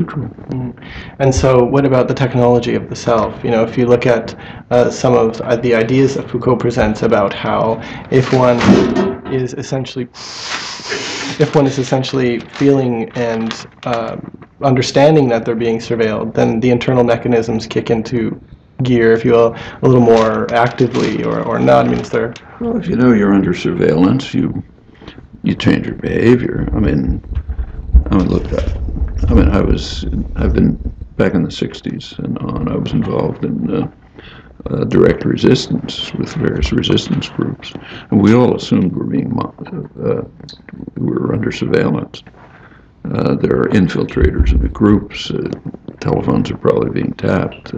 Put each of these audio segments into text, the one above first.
neutral. And so what about the technology of the self? You know, if you look at some of the ideas that Foucault presents about how if one is essentially feeling and understanding that they're being surveilled, then the internal mechanisms kick into gear, if you will, a little more actively or not. I mean, Well, if you know you're under surveillance, you change your behavior. I mean, look, I've been back in the 60s and on. I was involved in direct resistance with various resistance groups, and we all assumed we were under surveillance. There are infiltrators in the groups. Telephones are probably being tapped.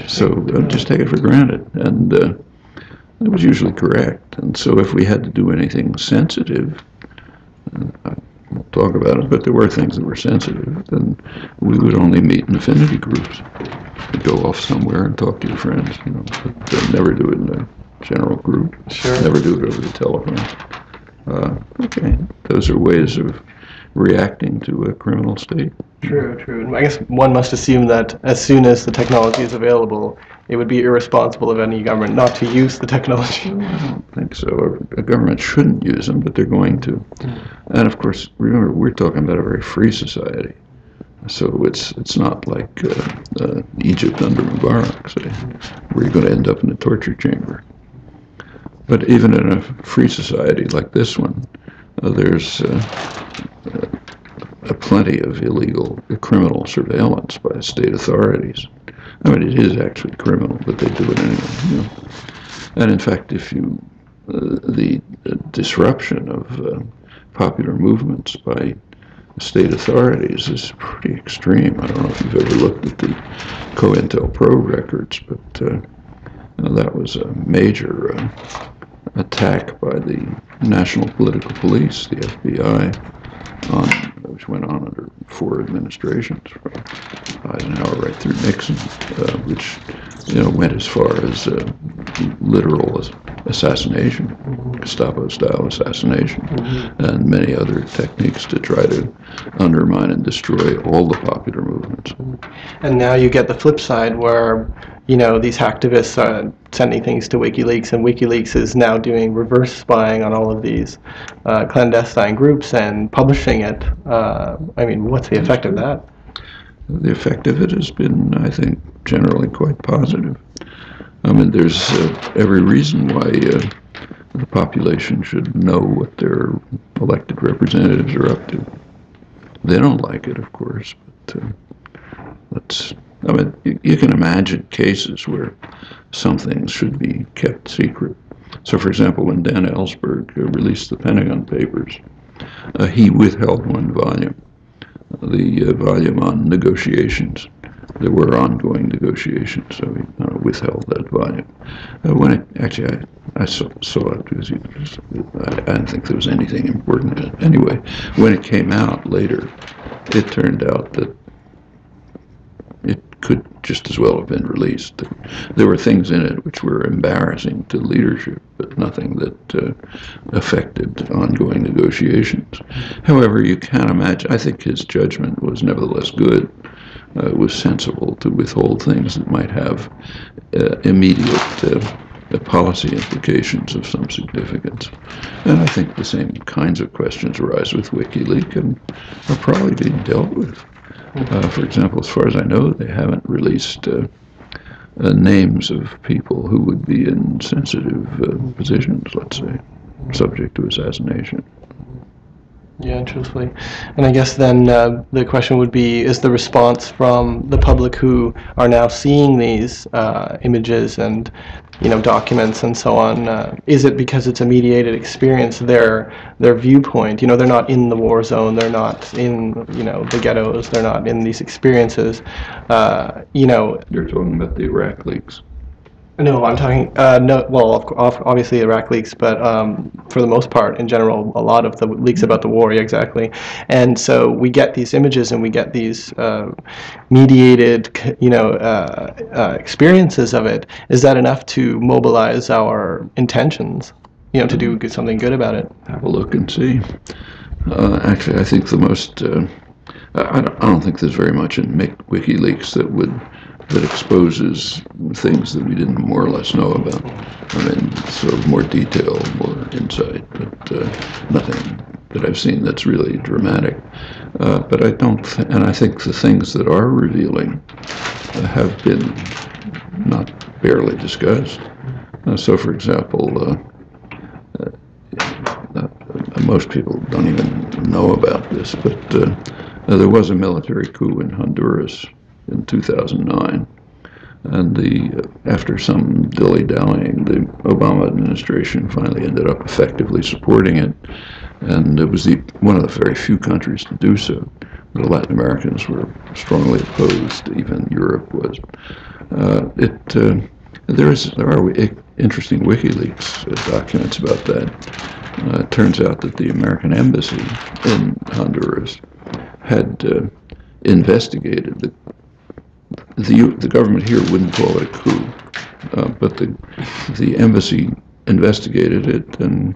So just take it for granted, and it was usually correct. And so if we had to do anything sensitive, I won't talk about it, but there were things that were sensitive, then we would only meet in affinity groups. You'd go off somewhere and talk to your friends, but never do it in a general group. Sure. Never do it over the telephone. Okay, those are ways of reacting to a criminal state. True, true. And I guess one must assume that as soon as the technology is available, it would be irresponsible of any government not to use the technology. I don't think so. A government shouldn't use them, but they're going to. And of course, remember, we're talking about a very free society. So it's not like Egypt under Mubarak, say, where you're going to end up in a torture chamber. But even in a free society like this one, there's plenty of illegal criminal surveillance by state authorities. I mean, it is actually criminal, but they do it anyway. And in fact, the disruption of popular movements by state authorities is pretty extreme. I don't know if you've ever looked at the COINTELPRO records, but that was a major attack by the National Political Police, the FBI, which went on under 4 administrations, from Eisenhower right through Nixon, which went as far as literal assassination, Gestapo-style assassination, and many other techniques to try to undermine and destroy all the popular movements. And now you get the flip side where, these hacktivists are sending things to WikiLeaks, and WikiLeaks is now doing reverse spying on all of these clandestine groups and publishing it. I mean, what's the effect of that? The effect of it has been, I think, generally quite positive. I mean, there's every reason why the population should know what their elected representatives are up to. They don't like it, of course, but you can imagine cases where some things should be kept secret. So, for example, when Dan Ellsberg released the Pentagon Papers, he withheld one volume, the volume on negotiations. There were ongoing negotiations, so he withheld that volume. When it actually, I saw it because I didn't think there was anything important in it. Anyway, when it came out later, it turned out that it could just as well have been released. There were things in it which were embarrassing to leadership, but nothing that affected ongoing negotiations. However, you can imagine, I think his judgment was nevertheless good. It was sensible to withhold things that might have immediate policy implications of some significance. And I think the same kinds of questions arise with WikiLeaks and are probably being dealt with. For example, as far as I know, they haven't released names of people who would be in sensitive positions, let's say, subject to assassination. Yeah, truthfully. And I guess then the question would be, is the response from the public who are now seeing these images and documents and so on, is it because it's a mediated experience, their viewpoint? They're not in the war zone, they're not in the ghettos, they're not in these experiences. You're talking about the Iraq leaks. No, I'm talking, obviously Iraq leaks, but for the most part, in general, a lot of the leaks about the war, yeah, exactly. And so we get these images and we get these mediated, experiences of it. Is that enough to mobilize our intentions, to do something good about it? Have a look and see. Actually, I think the most I don't think there's very much in WikiLeaks that exposes things that we didn't more or less know about. I mean, sort of more detail, more insight, but nothing that I've seen that's really dramatic. But I don't, and I think the things that are revealing have been not barely discussed. So, for example, most people don't even know about this, but there was a military coup in Honduras in 2009, and after some dilly-dallying, the Obama administration finally ended up effectively supporting it, and it was one of the very few countries to do so. The Latin Americans were strongly opposed, even Europe was. There are interesting WikiLeaks documents about that. It turns out that the American embassy in Honduras had investigated the government here wouldn't call it a coup, but the embassy investigated it and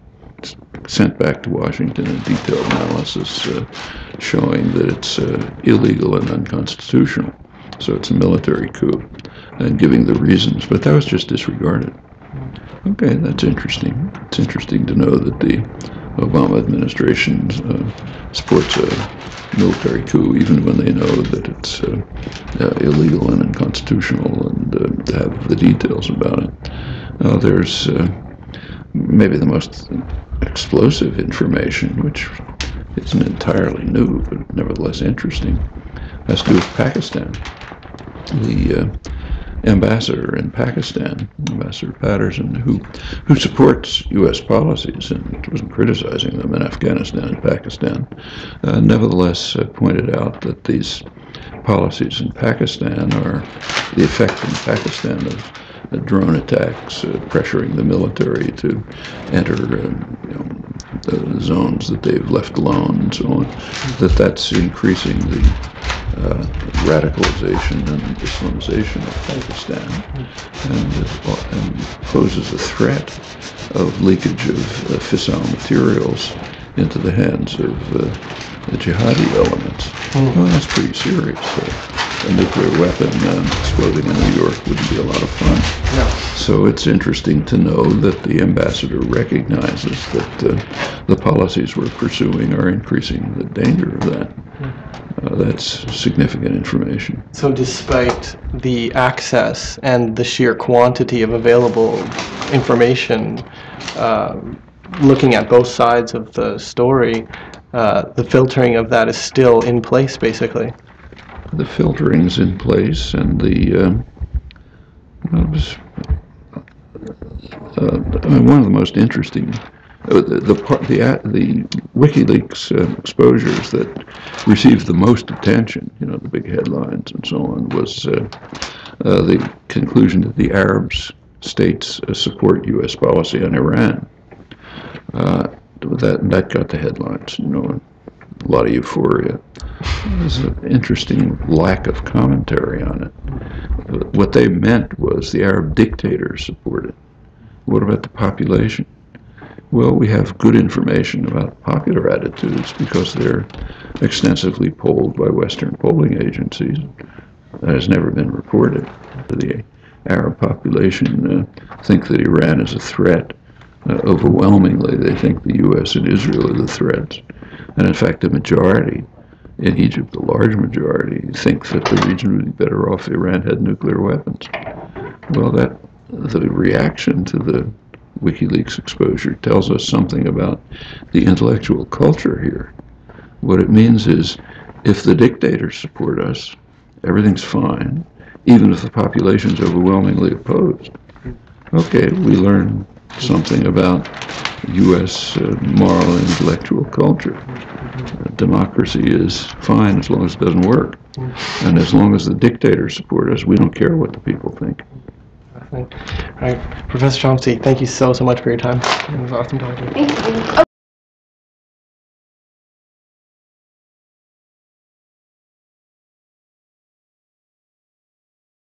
sent back to Washington a detailed analysis showing that it's illegal and unconstitutional. So it's a military coup, and giving the reasons, but that was just disregarded. Okay, that's interesting. It's interesting to know that the Obama administration supports a military coup, even when they know that it's illegal and unconstitutional, and have the details about it. There's maybe the most explosive information, which isn't entirely new, but nevertheless interesting, has to do with Pakistan. The ambassador in Pakistan, Ambassador Patterson, who supports U.S. policies and wasn't criticizing them in Afghanistan and Pakistan, nevertheless pointed out that these policies in Pakistan are the effect in Pakistan of drone attacks, pressuring the military to enter the zones that they've left alone and so on, that's increasing the radicalization and Islamization of Pakistan, and poses a threat of leakage of fissile materials into the hands of the jihadi elements. Well, that's pretty serious. A nuclear weapon exploding in New York wouldn't be a lot of fun. No. So it's interesting to know that the ambassador recognizes that the policies we're pursuing are increasing the danger of that. That's significant information. So despite the access and the sheer quantity of available information, looking at both sides of the story, the filtering of that is still in place, basically. The filtering's in place, and one of the most interesting, the WikiLeaks exposures that received the most attention, the big headlines and so on, was the conclusion that the Arab states support U.S. policy on Iran. That got the headlines, a lot of euphoria. There's an interesting lack of commentary on it. What they meant was the Arab dictators support it. What about the population? Well, we have good information about popular attitudes because they're extensively polled by Western polling agencies. That has never been reported. The Arab population think that Iran is a threat. Overwhelmingly, they think the U.S. and Israel are the threats. And in fact, the majority in Egypt, the large majority, think that the region would be better off if Iran had nuclear weapons. Well, the reaction to the WikiLeaks exposure tells us something about the intellectual culture here. What it means is, if the dictators support us, everything's fine, even if the population's overwhelmingly opposed. Okay, we learn something about U.S. Moral and intellectual culture. Democracy is fine as long as it doesn't work. And as long as the dictators support us, we don't care what the people think. All right. Professor Chomsky, thank you so much for your time. It was awesome talking to you. Thank you.